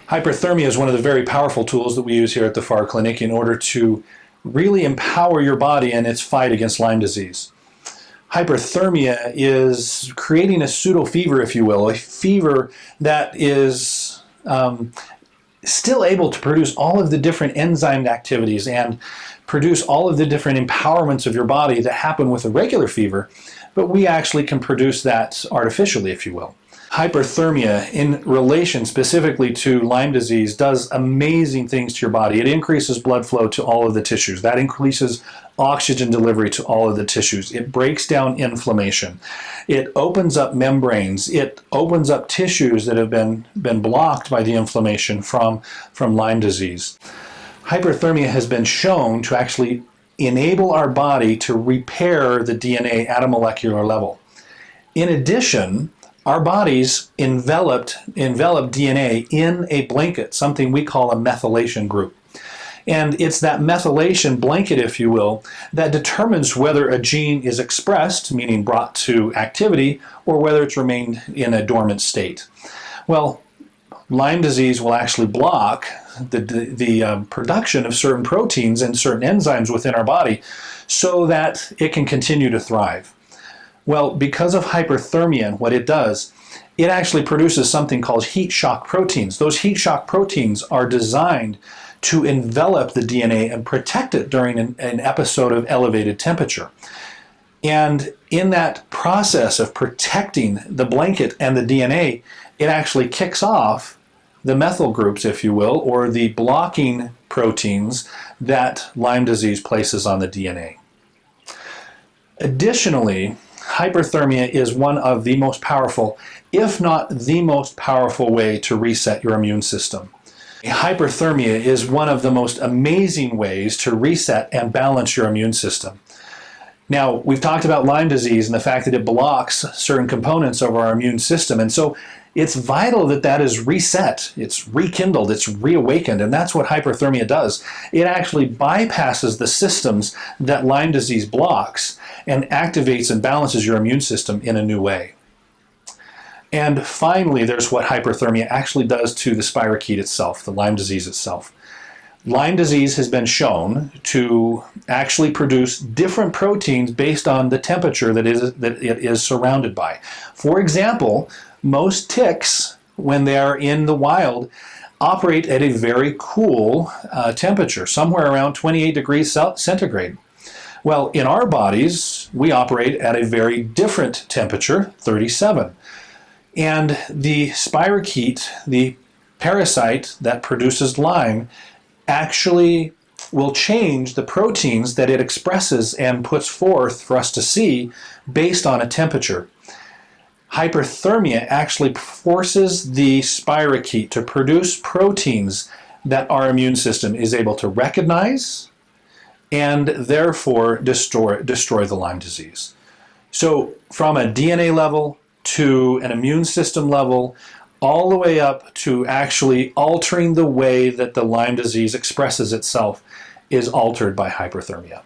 Hyperthermia is one of the very powerful tools that we use here at the FAR Clinic in order to really empower your body in its fight against Lyme disease. Hyperthermia is creating a pseudo fever, if you will, a fever that is still able to produce all of the different enzyme activities and produce all of the different empowerments of your body that happen with a regular fever, but we actually can produce that artificially, if you will. Hyperthermia, in relation specifically to Lyme disease, does amazing things to your body. It increases blood flow to all of the tissues. That increases oxygen delivery to all of the tissues. It breaks down inflammation. It opens up membranes. It opens up tissues that have been blocked by the inflammation from Lyme disease. Hyperthermia has been shown to actually enable our body to repair the DNA at a molecular level. In addition, our bodies envelop DNA in a blanket, something we call a methylation group. And it's that methylation blanket, if you will, that determines whether a gene is expressed, meaning brought to activity, or whether it's remained in a dormant state. Well, Lyme disease will actually block the production of certain proteins and certain enzymes within our body so that it can continue to thrive. Well, because of hyperthermia and what it does, it actually produces something called heat shock proteins. Those heat shock proteins are designed to envelop the DNA and protect it during an episode of elevated temperature. And in that process of protecting the blanket and the DNA, it actually kicks off the methyl groups, if you will, or the blocking proteins that Lyme disease places on the DNA. Additionally, hyperthermia is one of the most powerful, if not the most powerful way to reset your immune system. Hyperthermia is one of the most amazing ways to reset and balance your immune system. Now, we've talked about Lyme disease and the fact that it blocks certain components of our immune system, and so it's vital that that is reset, it's rekindled, it's reawakened, and that's what hyperthermia does. It actually bypasses the systems that Lyme disease blocks and activates and balances your immune system in a new way. And finally, there's what hyperthermia actually does to the spirochete itself, the Lyme disease itself. Lyme disease has been shown to actually produce different proteins based on the temperature that it is surrounded by. For example, most ticks, when they are in the wild, operate at a very cool temperature, somewhere around 28 degrees centigrade. Well, in our bodies, we operate at a very different temperature, 37. And the spirochete, the parasite that produces Lyme, actually will change the proteins that it expresses and puts forth for us to see based on a temperature. Hyperthermia actually forces the spirochete to produce proteins that our immune system is able to recognize and therefore destroy the Lyme disease. So from a DNA level to an immune system level, all the way up to actually altering the way that the Lyme disease expresses itself is altered by hyperthermia.